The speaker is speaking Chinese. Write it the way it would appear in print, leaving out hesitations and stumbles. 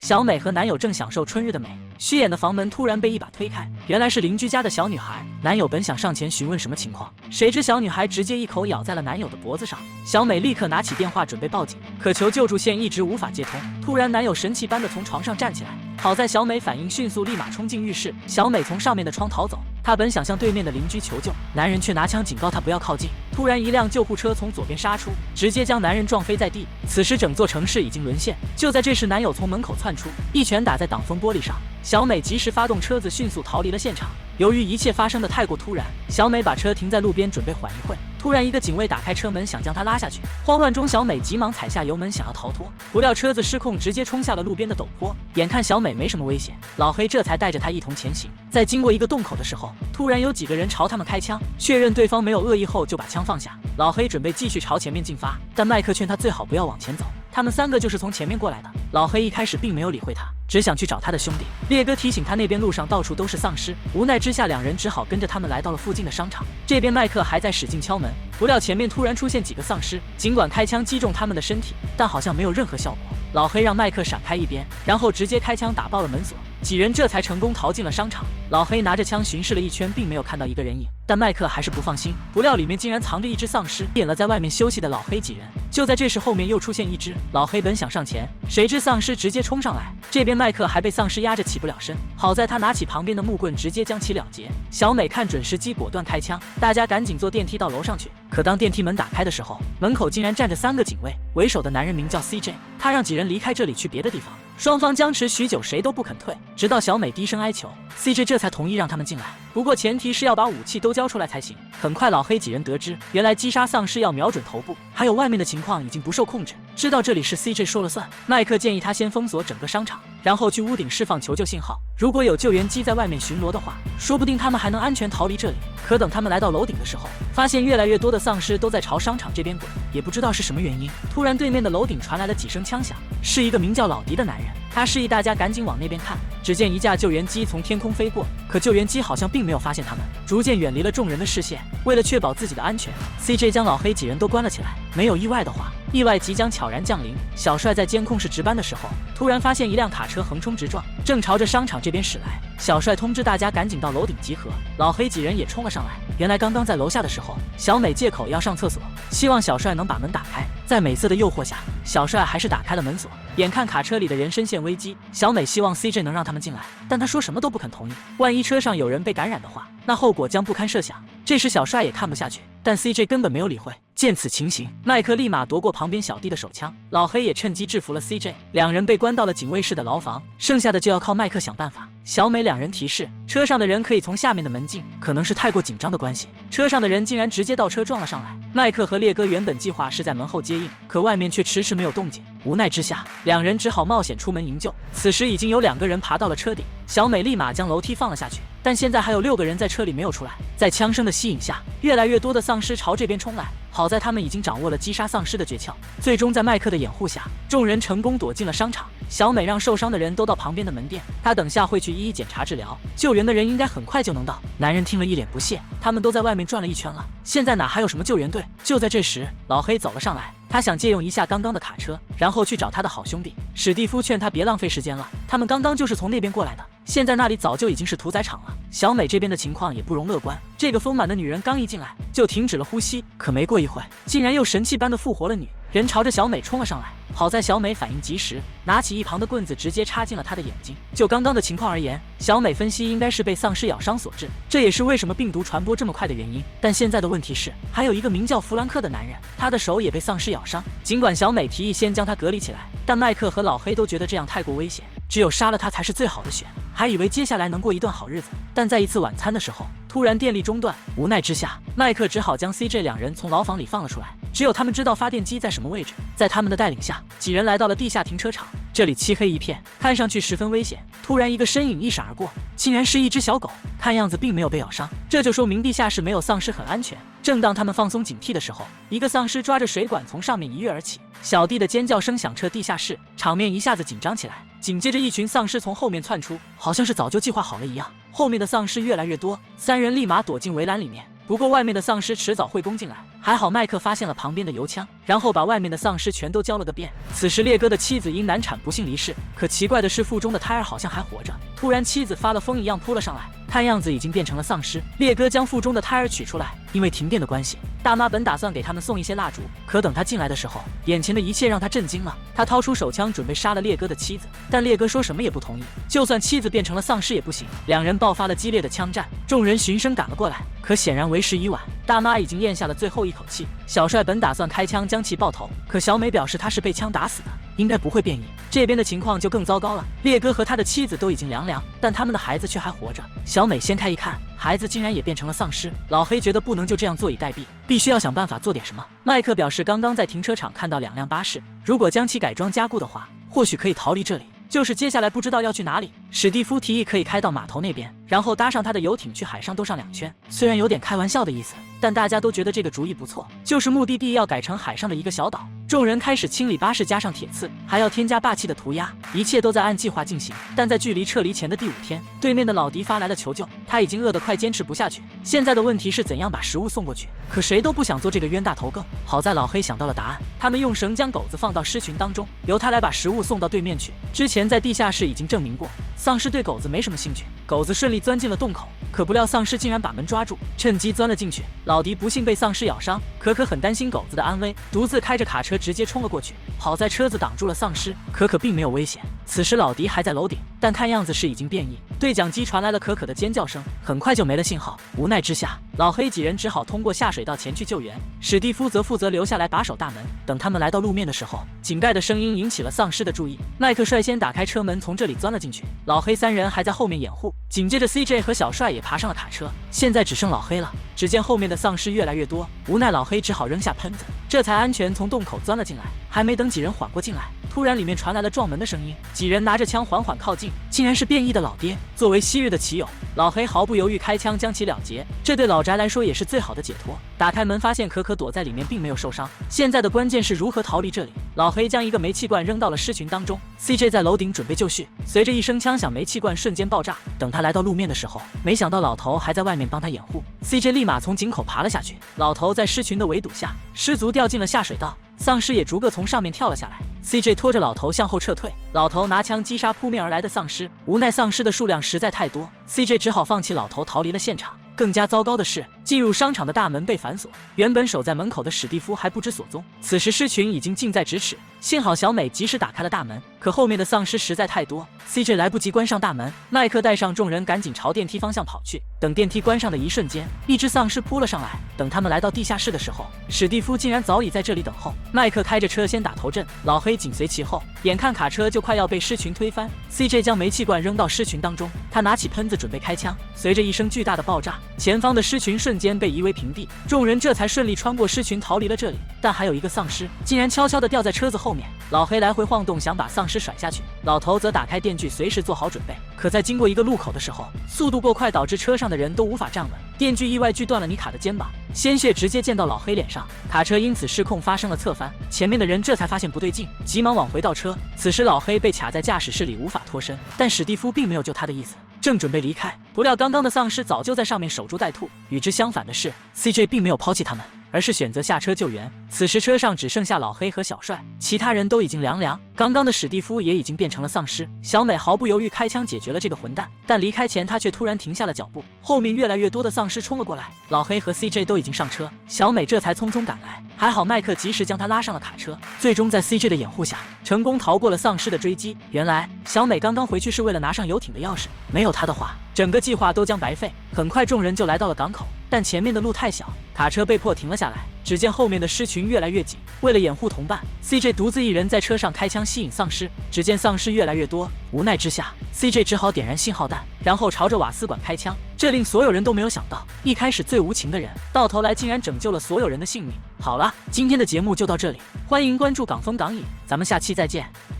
小美和男友正享受春日的美，虚掩的房门突然被一把推开，原来是邻居家的小女孩。男友本想上前询问什么情况，谁知小女孩直接一口咬在了男友的脖子上。小美立刻拿起电话准备报警，可求救助线一直无法接通。突然，男友神奇般的从床上站起来，好在小美反应迅速，立马冲进浴室。小美从上面的窗逃走，她本想向对面的邻居求救，男人却拿枪警告她不要靠近。突然，一辆救护车从左边杀出，直接将男人撞飞在地。此时，整座城市已经沦陷。就在这时，男友从门口窜出，一拳打在挡风玻璃上。小美及时发动车子，迅速逃离了现场。由于一切发生的太过突然，小美把车停在路边，准备缓一会。突然，一个警卫打开车门，想将她拉下去。慌乱中，小美急忙踩下油门，想要逃脱，不料车子失控，直接冲下了路边的陡坡。眼看小美没什么危险，老黑这才带着她一同前行。在经过一个洞口的时候，突然有几个人朝他们开枪，确认对方没有恶意后，就把枪放下。老黑准备继续朝前面进发，但麦克劝他最好不要往前走，他们3个就是从前面过来的。老黑一开始并没有理会他，只想去找他的兄弟。烈哥提醒他那边路上到处都是丧尸，无奈之下两人只好跟着他们来到了附近的商场。这边麦克还在使劲敲门，不料前面突然出现几个丧尸，尽管开枪击中他们的身体，但好像没有任何效果。老黑让麦克闪开一边，然后直接开枪打爆了门锁，几人这才成功逃进了商场。老黑拿着枪巡视了一圈，并没有看到一个人影，但麦克还是不放心，不料里面竟然藏着一只丧尸，点了在外面休息的老黑几人。就在这时，后面又出现一只，老黑本想上前，谁知丧尸直接冲上来，这边麦克还被丧尸压着起不了身，好在他拿起旁边的木棍直接将其了结。小美看准时机，果断开枪，大家赶紧坐电梯到楼上去。可当电梯门打开的时候，门口竟然站着3个警卫，为首的男人名叫 CJ， 他让几人离开这里去别的地方。双方僵持许久，谁都不肯退，直到小美低声哀求， CJ 这才同意让他们进来，不过前提是要把武器都交出来才行。很快老黑几人得知，原来击杀丧尸要瞄准头部，还有外面的情况已经不受控制，知道这里是 CJ 说了算。麦克建议他先封锁整个商场，然后去屋顶释放求救信号，如果有救援机在外面巡逻的话，说不定他们还能安全逃离这里。可等他们来到楼顶的时候，发现越来越多的丧尸都在朝商场这边滚，也不知道是什么原因。突然对面的楼顶传来了几声枪响，是一个名叫老迪的男人，他示意大家赶紧往那边看。只见一架救援机从天空飞过，可救援机好像并没有发现他们，逐渐远离了众人的视线。为了确保自己的安全， CJ 将老黑几人都关了起来。没有意外的话，意外即将悄然降临。小帅在监控室值班的时候，突然发现一辆卡车横冲直撞，正朝着商场这边驶来。小帅通知大家赶紧到楼顶集合，老黑几人也冲了上来。原来刚刚在楼下的时候，小美借口要上厕所，希望小帅能把门打开。在美色的诱惑下，小帅还是打开了门锁。眼看卡车里的人身陷危机，小美希望 CJ 能让他们进来，但他说什么都不肯同意。万一车上有人被感染的话，那后果将不堪设想。这时小帅也看不下去，但 CJ 根本没有理会。见此情形，麦克立马夺过旁边小弟的手枪，老黑也趁机制服了 CJ， 两人被关到了警卫室的牢房，剩下的就要靠麦克想办法。小美两人提示车上的人可以从下面的门进，可能是太过紧张的关系，车上的人竟然直接倒车撞了上来。麦克和烈哥原本计划是在门后接应，可外面却迟迟没有动静，无奈之下，两人只好冒险出门营救。此时已经有2个人爬到了车顶，小美立马将楼梯放了下去，但现在还有6个人在车里没有出来。在枪声的吸引下，越来越多的丧尸朝这边冲来，好在他们已经掌握了击杀丧尸的诀窍。最终在麦克的掩护下，众人成功躲进了商场。小美让受伤的人都到旁边的门店，她等下会去一一检查治疗，救援的人应该很快就能到。男人听了一脸不屑，他们都在外面转了一圈了，现在哪还有什么救援队？就在这时，老黑走了上来，他想借用一下刚刚的卡车，然后去找他的好兄弟史蒂夫，劝他别浪费时间了，他们刚刚就是从那边过来的，现在那里早就已经是屠宰场了。小美这边的情况也不容乐观，这个丰满的女人刚一进来就停止了呼吸，可没过一会竟然又神气般的复活了，女人朝着小美冲了上来。好在小美反应及时，拿起一旁的棍子直接插进了她的眼睛。就刚刚的情况而言，小美分析应该是被丧尸咬伤所致，这也是为什么病毒传播这么快的原因。但现在的问题是，还有一个名叫弗兰克的男人，他的手也被丧尸咬伤。尽管小美提议先将他隔离起来，但麦克和老黑都觉得这样太过危险，只有杀了他才是最好的选。还以为接下来能过一段好日子，但在一次晚餐的时候，突然电力中断，无奈之下，麦克只好将 CJ 两人从牢房里放了出来。只有他们知道发电机在什么位置。在他们的带领下，几人来到了地下停车场，这里漆黑一片，看上去十分危险。突然一个身影一闪而过，竟然是一只小狗，看样子并没有被咬伤，这就说明地下室没有丧尸，很安全。正当他们放松警惕的时候，一个丧尸抓着水管从上面一跃而起，小弟的尖叫声响彻地下室，场面一下子紧张起来。紧接着一群丧尸从后面窜出，好像是早就计划好了一样。后面的丧尸越来越多，3人立马躲进围栏里面，不过外面的丧尸迟早会攻进来，还好麦克发现了旁边的油枪，然后把外面的丧尸全都浇了个遍。此时烈哥的妻子因难产不幸离世，可奇怪的是腹中的胎儿好像还活着。突然妻子发了疯一样扑了上来，看样子已经变成了丧尸。烈哥将腹中的胎儿取出来，因为停电的关系，大妈本打算给他们送一些蜡烛，可等他进来的时候，眼前的一切让他震惊了。他掏出手枪准备杀了烈哥的妻子，但烈哥说什么也不同意，就算妻子变成了丧尸也不行。两人爆发了激烈的枪战，众人循声赶了过来，可显然为时已晚，大妈已经咽下了最后一口气。小帅本打算开枪将其爆头，可小美表示他是被枪打死的，应该不会变异。这边的情况就更糟糕了，烈哥和他的妻子都已经凉，但他们的孩子却还活着。小美掀开一看，孩子竟然也变成了丧尸。老黑觉得不能就这样坐以待毙，必须要想办法做点什么。麦克表示刚刚在停车场看到2辆巴士，如果将其改装加固的话，或许可以逃离这里，就是接下来不知道要去哪里。史蒂夫提议可以开到码头那边，然后搭上他的游艇去海上兜上2圈。虽然有点开玩笑的意思，但大家都觉得这个主意不错，就是目的地要改成海上的一个小岛。众人开始清理巴士，加上铁刺，还要添加霸气的涂鸦，一切都在按计划进行。但在距离撤离前的第5天，对面的老迪发来了求救，他已经饿得快坚持不下去。现在的问题是怎样把食物送过去，可谁都不想做这个冤大头更。好在老黑想到了答案，他们用绳将狗子放到狮群当中，由他来把食物送到对面去。之前在地下室已经证明过，丧尸对狗子没什么兴趣。狗子顺利钻进了洞口，可不料丧尸竟然把门抓住，趁机钻了进去。老迪不幸被丧尸咬伤，可可很担心狗子的安危，独自开着卡车直接冲了过去。好在车子挡住了丧尸，可可并没有危险。此时老迪还在楼顶，但看样子是已经变异。对讲机传来了可可的尖叫声，很快就没了信号。无奈之下，老黑几人只好通过下水道前去救援，史蒂夫则负责留下来把守大门。等他们来到路面的时候，井盖的声音引起了丧尸的注意，麦克率先打开车门，从这里钻了进去。老黑3人还在后面掩护，紧接着 CJ 和小帅也爬上了卡车。现在只剩老黑了，只见后面的丧尸越来越多，无奈老黑只好扔下喷子，这才安全从洞口钻了进来。还没等几人缓过劲来，突然里面传来了撞门的声音，几人拿着枪缓缓靠近，竟然是变异的老爹。作为昔日的骑友，老黑毫不犹豫开枪将其了结，这对老宅来说也是最好的解脱。打开门发现可可躲在里面并没有受伤，现在的关键是如何逃离这里。老黑将一个煤气罐扔到了狮群当中， CJ 在楼顶准备就绪，随着一声枪响，煤气罐瞬间爆炸。等他来到路面的时候，没想到老头还在外面帮他掩护， CJ 立马从井口爬了下去。老头在狮群的围堵下失足掉进了下水道，丧尸也逐个从上面跳了下来。 CJ 拖着老头向后撤退，老头拿枪击杀扑面而来的丧尸，无奈丧尸的数量实在太多， CJ 只好放弃老头逃离了现场。更加糟糕的是，进入商场的大门被反锁，原本守在门口的史蒂夫还不知所踪。此时狮群已经近在咫尺，幸好小美及时打开了大门，可后面的丧尸实在太多， CJ 来不及关上大门。麦克带上众人赶紧朝电梯方向跑去，等电梯关上的一瞬间，一只丧尸扑了上来。等他们来到地下室的时候，史蒂夫竟然早已在这里等候。麦克开着车先打头阵，老黑紧随其后，眼看卡车就快要被狮群推翻， CJ 将煤气罐扔到狮群当中，他拿起喷子准备开枪，随着一声巨大的爆炸，前方的狮群瞬间被夷为平地，众人这才顺利穿过狮群逃离了这里。但还有一个丧尸竟然悄悄地掉在车子后面，老黑来回晃动想把丧尸甩下去，老头则打开电锯随时做好准备。可在经过一个路口的时候，速度过快导致车上的人都无法站稳，电锯意外锯断了妮卡的肩膀，鲜血直接溅到老黑脸上，卡车因此失控发生了侧翻。前面的人这才发现不对劲，急忙往回倒车。此时老黑被卡在驾驶室里无法脱身，但史蒂夫并没有救他的意思，正准备离开，不料刚刚的丧尸早就在上面守株待兔。与之相反的是， CJ 并没有抛弃他们，而是选择下车救援。此时车上只剩下老黑和小帅，其他人都已经凉，刚刚的史蒂夫也已经变成了丧尸。小美毫不犹豫开枪解决了这个混蛋，但离开前她却突然停下了脚步，后面越来越多的丧尸冲了过来，老黑和 CJ 都已经上车，小美这才匆匆赶来，还好麦克及时将她拉上了卡车，最终在 CJ 的掩护下成功逃过了丧尸的追击。原来小美刚刚回去是为了拿上游艇的钥匙，没有她的话，整个计划都将白费。很快众人就来到了港口，但前面的路太小，卡车被迫停了下来。只见后面的狮群越来越紧，为了掩护同伴， CJ 独自一人在车上开枪吸引丧尸。只见丧尸越来越多，无奈之下 CJ 只好点燃信号弹，然后朝着瓦斯管开枪。这令所有人都没有想到，一开始最无情的人，到头来竟然拯救了所有人的性命。好了，今天的节目就到这里，欢迎关注港风港影，咱们下期再见。